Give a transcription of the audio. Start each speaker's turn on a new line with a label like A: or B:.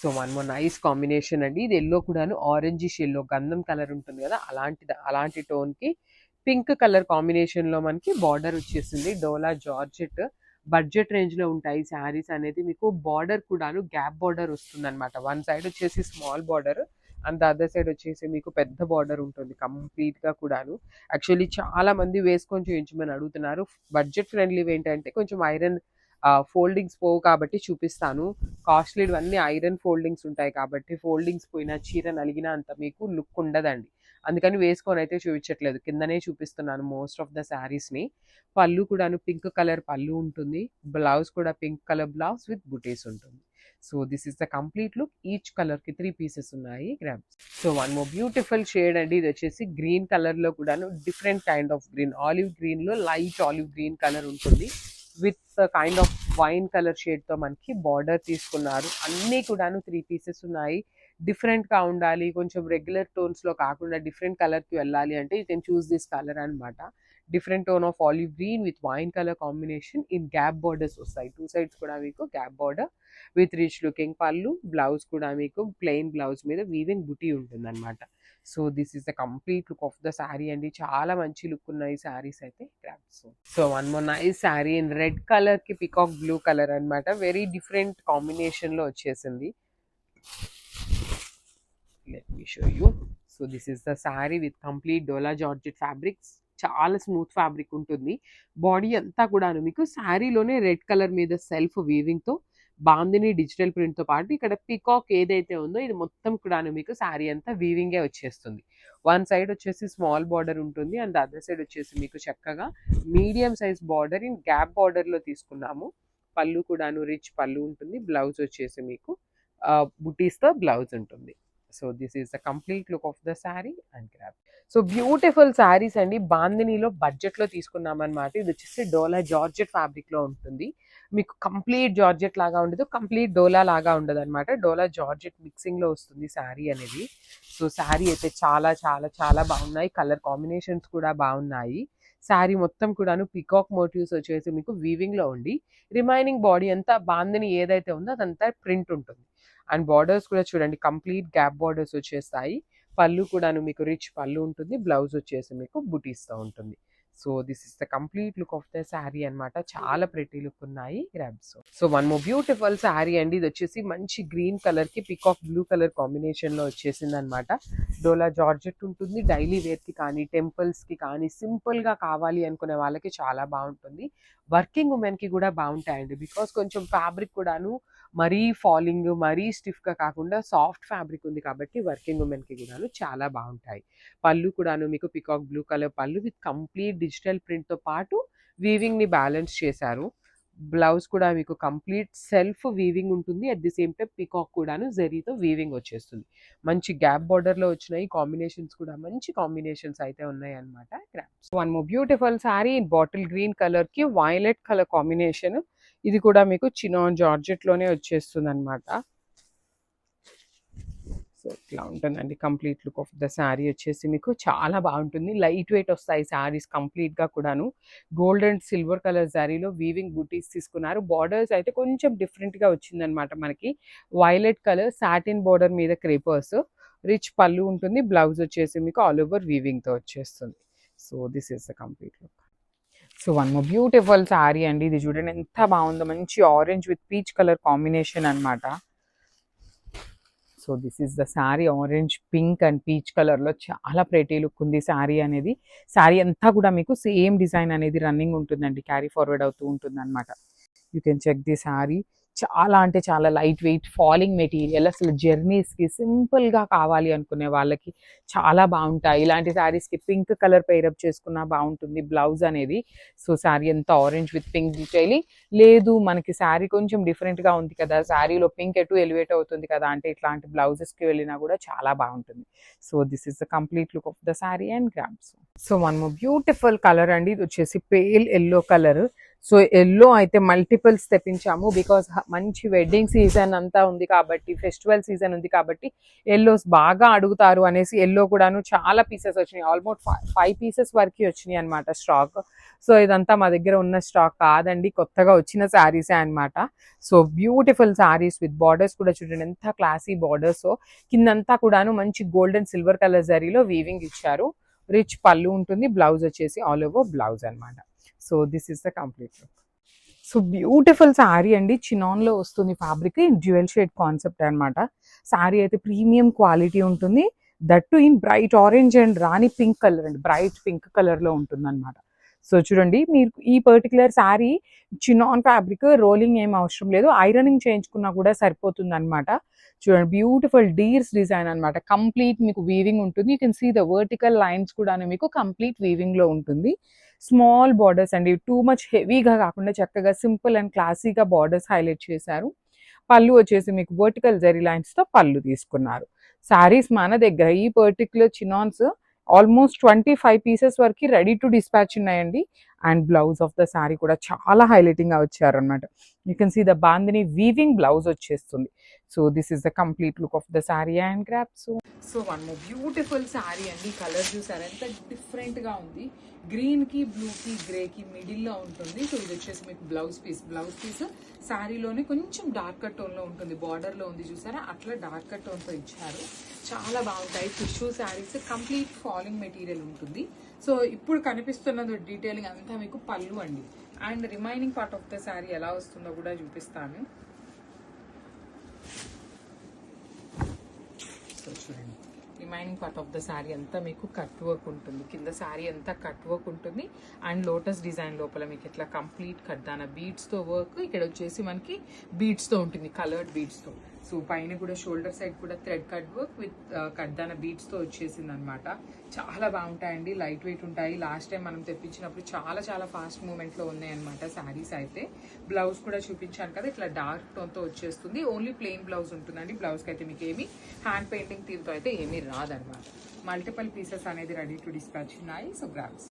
A: So one more nice combination అండి. ఇది yellow కూడాను ఆరెంజిష్ ఎల్లో గంధం కలర్ ఉంటుంది కదా, అలాంటి టోన్కి పింక్ కలర్ కాంబినేషన్లో మనకి బార్డర్ వచ్చేసింది. డోలా జార్జెట్ బడ్జెట్ రేంజ్లో ఉంటాయి శారీస్ అనేది. మీకు బార్డర్ కూడాను గ్యాప్ బార్డర్ వస్తుంది అనమాట. వన్ సైడ్ వచ్చేసి small border and the other side వచ్చేసి మీకు పెద్ద బార్డర్ ఉంటుంది కంప్లీట్గా కూడాను. యాక్చువల్లీ చాలా మంది వేసుకొని చూపించమని అడుగుతున్నారు. బడ్జెట్ ఫ్రెండ్లీ ఏంటంటే కొంచెం ఐరన్ ఫోల్డింగ్స్ పోవు కాబట్టి చూపిస్తాను. కాస్ట్లీ ఇవన్నీ ఐరన్ ఫోల్డింగ్స్ ఉంటాయి కాబట్టి ఫోల్డింగ్స్ పోయినా చీర నలిగినా అంత మీకు లుక్ ఉండదండి. అందుకని వేసుకొని అయితే చూపించట్లేదు, కిందనే చూపిస్తున్నాను మోస్ట్ ఆఫ్ ద శారీస్ని. పళ్ళు కూడాను పింక్ కలర్ పళ్ళు ఉంటుంది. బ్లౌజ్ కూడా pink colour blouse with butis ఉంటుంది. So this is the complete look. Each కలర్కి 3 పీసెస్ ఉన్నాయి grams. So one more beautiful shade అండి. ఇది వచ్చేసి గ్రీన్ కలర్లో కూడాను different kind of green, olive గ్రీన్లో లైట్ ఆలివ్ గ్రీన్ కలర్ ఉంటుంది with kind of wine colour షేడ్తో మనకి బార్డర్ తీసుకున్నారు. అన్నీ కూడాను 3 పీసెస్ ఉన్నాయి. డిఫరెంట్గా ఉండాలి, కొంచెం రెగ్యులర్ టోన్స్లో కాకుండా డిఫరెంట్ కలర్కి వెళ్ళాలి అంటే you can choose this colour అనమాట. Different tone of olive green with wine colour combination in gap borders వస్తాయి. 2 సైడ్స్ కూడా మీకు gap border with rich looking పళ్ళు. బ్లౌజ్ కూడా మీకు ప్లెయిన్ బ్లౌజ్ మీద వీవింగ్ బుటీ ఉంటుంది అనమాట. So this is the complete look of the sari అండి. చాలా మంచి లుక్ ఉన్నాయి శారీస్ అయితే. So one more nice sari in red colour కి పికాక్ బ్లూ కలర్ అనమాట. వెరీ డిఫరెంట్ కాంబినేషన్ లో వచ్చేసింది. Let me show you. So this is the sari with complete dola georgette fabrics. చాలా స్మూత్ ఫ్యాబ్రిక్ ఉంటుంది. బాడీ అంతా కూడాను మీకు శారీలోనే రెడ్ కలర్ మీద సెల్ఫ్ వీవింగ్ తో బాందిని డిజిటల్ ప్రింట్ తో పాటు ఇక్కడ పికాక్ ఏదైతే ఉందో ఇది మొత్తం కూడాను మీకు శారీ అంతా వీవింగే వచ్చేస్తుంది. వన్ సైడ్ వచ్చేసి స్మాల్ బార్డర్ ఉంటుంది అండ్ అదర్ సైడ్ వచ్చేసి మీకు చక్కగా medium size border in gap border లో తీసుకున్నాము. పళ్ళు కూడాను రిచ్ పళ్ళు ఉంటుంది. బ్లౌజ్ వచ్చేసి మీకు బుటీస్ తో బ్లౌజ్ ఉంటుంది. So this is the complete look of the sari and గ్రాప్. సో బ్యూటిఫుల్ శారీస్ అండి. బాందినీలో బడ్జెట్లో తీసుకున్నాం అనమాట. ఇది వచ్చేసి డోలా జార్జెట్ ఫ్యాబ్రిక్ లో ఉంటుంది. మీకు కంప్లీట్ జార్జెట్ లాగా ఉండదు, కంప్లీట్ డోలా లాగా ఉండదు అనమాట. డోలా జార్జెట్ మిక్సింగ్ లో వస్తుంది శారీ అనేది. సో శారీ అయితే చాలా చాలా చాలా బాగున్నాయి. కలర్ కాంబినేషన్స్ కూడా బాగున్నాయి. శారీ మొత్తం కూడాను పికాక్ మోటివ్స్ వచ్చేసి మీకు వీవింగ్ లో ఉండి రిమైనింగ్ బాడీ అంతా బాందిని ఏదైతే ఉందో అదంతా ప్రింట్ ఉంటుంది. అండ్ బార్డర్స్ కూడా చూడండి కంప్లీట్ గ్యాప్ బార్డర్స్ వచ్చేస్తాయి. పళ్ళు కూడాను మీకు రిచ్ పళ్ళు ఉంటుంది. బ్లౌజ్ వచ్చేసి మీకు బుటీస్తో ఉంటుంది. So this is the complete look of the sari అనమాట. చాలా ప్రెటీ లుక్ ఉన్నాయి grabs. So one more beautiful sari అండి. ఇది వచ్చేసి మంచి గ్రీన్ కలర్ కి పికాక్ బ్లూ కలర్ కాంబినేషన్ లో వచ్చేసింది అనమాట. డోలా జార్జెట్ ఉంటుంది. డైలీ వేర్ కి కానీ టెంపుల్స్ కి కానీ సింపుల్ గా కావాలి అనుకునే వాళ్ళకి చాలా బాగుంటుంది. వర్కింగ్ ఉమెన్ కి కూడా బాగుంటాయండి. బికాస్ కొంచెం ఫ్యాబ్రిక్ కూడాను మరీ ఫాలింగ్ మరీ స్టిఫ్గా కాకుండా సాఫ్ట్ ఫ్యాబ్రిక్ ఉంది కాబట్టి వర్కింగ్ ఉమెన్కి కూడాను చాలా బాగుంటాయి. పళ్ళు కూడాను మీకు పికాక్ బ్లూ కలర్ పళ్ళు విత్ కంప్లీట్ డిజిటల్ ప్రింట్తో పాటు వీవింగ్ని బ్యాలెన్స్ చేశారు. బ్లౌజ్ కూడా మీకు కంప్లీట్ సెల్ఫ్ వీవింగ్ ఉంటుంది. At the same time peacock కూడాను జరీతో వీవింగ్ వచ్చేస్తుంది. మంచి గ్యాప్ బార్డర్లో వచ్చినాయి. కాంబినేషన్స్ కూడా మంచి కాంబినేషన్స్ అయితే ఉన్నాయి అనమాట. One more beautiful sari in bottle green కలర్కి వైలెట్ కలర్ కాంబినేషన్. ఇది కూడా మీకు చినాన్ జార్జెట్లోనే వచ్చేస్తుంది అనమాట. సో ఇట్లా ఉంటుందండి complete look of the sari వచ్చేసి మీకు చాలా బాగుంటుంది. లైట్ వెయిట్ వస్తాయి శారీస్ కంప్లీట్గా కూడాను. గోల్డ్ అండ్ సిల్వర్ కలర్ శారీలో వీవింగ్ బూటీస్ తీసుకున్నారు. బార్డర్స్ అయితే కొంచెం డిఫరెంట్గా వచ్చిందనమాట. మనకి వైలెట్ కలర్ సాటిన్ బార్డర్ మీద క్రేపర్స్, రిచ్ పళ్ళు ఉంటుంది. బ్లౌజ్ వచ్చేసి మీకు ఆల్ ఓవర్ వీవింగ్తో వచ్చేస్తుంది. So this is the complete look. So one more beautiful sari అండి. ఇది చూడండి ఎంత బాగుందో. మంచి orange with peach colour combination అనమాట. So this is the sari. Orange pink and peach కలర్లో చాలా ప్రెటీ లుక్ ఉంది శారీ అనేది. శారీ అంతా కూడా మీకు సేమ్ డిజైన్ అనేది రన్నింగ్ ఉంటుందండి, క్యారీ ఫార్వర్డ్ అవుతూ ఉంటుంది అనమాట. You can check the sari. చాలా అంటే చాలా లైట్ వెయిట్ ఫాలింగ్ మెటీరియల్. అసలు జర్నీస్కి సింపుల్గా కావాలి అనుకునే వాళ్ళకి చాలా బాగుంటాయి. ఇలాంటి శారీస్కి పింక్ కలర్ పేరప్ చేసుకున్నా బాగుంటుంది బ్లౌజ్ అనేది. సో శారీ అంతా ఆరెంజ్ విత్ పింక్ డీటెయిలింగ్. లేదు మనకి శారీ కొంచెం డిఫరెంట్గా ఉంది కదా, శారీలో పింక్ ఎటు ఎలివేట్ అవుతుంది కదా అంటే ఇట్లాంటి బ్లౌజెస్కి వెళ్ళినా కూడా చాలా బాగుంటుంది. So this is the complete look of the sari and grams. So one more beautiful colour అండి. ఇది వచ్చేసి pale yellow colour. So yellow అయితే మల్టిపుల్స్ తెప్పించాము బికాస్ మంచి వెడ్డింగ్ సీజన్ అంతా ఉంది కాబట్టి, ఫెస్టివల్ సీజన్ ఉంది కాబట్టి ఎల్లోస్ బాగా అడుగుతారు అనేసి ఎల్లో కూడాను చాలా పీసెస్ వచ్చినాయి. ఆల్మోస్ట్ 5 పీసెస్ వరకు వచ్చినాయి అనమాట స్టాక్. సో ఇదంతా మా దగ్గర ఉన్న స్టాక్ కాదండి, కొత్తగా వచ్చిన శారీసే అనమాట. So beautiful saris with borders కూడా చూడండి ఎంత క్లాసీ బార్డర్స్. కిందంతా కూడాను మంచి గోల్డెన్ సిల్వర్ కలర్ జరీలో వీవింగ్ ఇచ్చారు. రిచ్ పళ్ళు ఉంటుంది, బ్లౌజ్ వచ్చేసి ఆల్ ఓవర్ బ్లౌజ్ అనమాట. So this is the complete look. So beautiful sari అండి, చినాన్లో వస్తుంది ఫ్యాబ్రిక్, డ్యూయల్ షేడ్ కాన్సెప్ట్ అనమాట. శారీ అయితే ప్రీమియం క్వాలిటీ ఉంటుంది, that in bright orange and rani pink colour అండి, బ్రైట్ పింక్ కలర్లో ఉంటుంది అనమాట. సో చూడండి, మీరు ఈ particular sari chinon fabric, rolling ఏం అవసరం లేదు, ఐరనింగ్ చేయించుకున్నా కూడా సరిపోతుంది అనమాట. చూడండి బ్యూటిఫుల్ డీర్స్ డిజైన్ అనమాట, కంప్లీట్ మీకు వీవింగ్ ఉంటుంది. You can see the vertical lines కూడా మీకు కంప్లీట్ వీవింగ్లో ఉంటుంది. స్మాల్ బార్డర్స్ అండి, టూ మచ్ హెవీగా కాకుండా చక్కగా సింపుల్ అండ్ క్లాసీగా బార్డర్స్ హైలైట్ చేశారు. పళ్ళు వచ్చేసి మీకు వర్టికల్ జరీ లైన్స్తో పళ్ళు తీసుకున్నారు. శారీస్ మన దగ్గర ఈ పర్టికులర్ చినాన్స్ ఆల్మోస్ట్ 25 పీసెస్ వరకు రెడీ టు డిస్పాచ్ ఉన్నాయండి. And blouse of the sari కూడా చాలా హైలైటింగ్గా వచ్చారనమాట. You can see the bandhani weaving blouse వచ్చేస్తుంది. So this is the complete look of the sari and గ్రాప్. So one more beautiful sari అండి, కలర్ చూసారు ఎంత డిఫరెంట్గా ఉంది, గ్రీన్కి బ్లూకి గ్రేకి మిడిల్లో ఉంటుంది. సో ఇది వచ్చేసి మీకు బ్లౌజ్ పీస్ శారీలోనే కొంచెం డార్కర్ టోన్లో ఉంటుంది, బార్డర్లో ఉంది చూసారా, అట్లా డార్కర్ టోన్తో ఇచ్చారు. చాలా బాగుంటాయి tissue saris, complete falling material ఉంటుంది. సో ఇప్పుడు కనిపిస్తున్నది డీటెయిలింగ్ అంతా మీకు పళ్ళు అండి. And remaining part of the sari ఎలా వస్తుందో కూడా చూపిస్తాను. సో చూడండి, remaining part of the sari అంతా మీకు కట్ వర్క్ ఉంటుంది, కింద శారీ అంతా కట్ వర్క్ ఉంటుంది. అండ్ లోటస్ డిజైన్ లోపల మీకు ఇట్లా కంప్లీట్ కడ్దాన బీడ్స్తో వర్క్, ఇక్కడ వచ్చేసి మనకి బీడ్స్తో ఉంటుంది, కలర్డ్ బీడ్స్తో. సో పైన కూడా షోల్డర్ సైడ్ కూడా థ్రెడ్ కట్ వర్క్ విత్ కడ్దాన బీడ్స్తో వచ్చేసింది అనమాట. చాలా బాగుంటాయండి, లైట్ వెయిట్ ఉంటాయి. లాస్ట్ టైం మనం తెప్పించినప్పుడు చాలా ఫాస్ట్ మూమెంట్లో ఉన్నాయి అనమాట శారీస్ అయితే. బ్లౌజ్ కూడా చూపించాను కదా, ఇట్లా డార్క్ టోన్తో వచ్చేస్తుంది. ఓన్లీ ప్లెయిన్ బ్లౌజ్ ఉంటుందండి, బ్లౌజ్కి అయితే మీకు ఏమి హ్యాండ్ పెయింటింగ్ థీమ్తో అయితే ఏమీ రాదనమాట. మల్టిపుల్ పీసెస్ అనేది రెడీ టు డిస్పాచ్ ఉన్నాయి. So grams.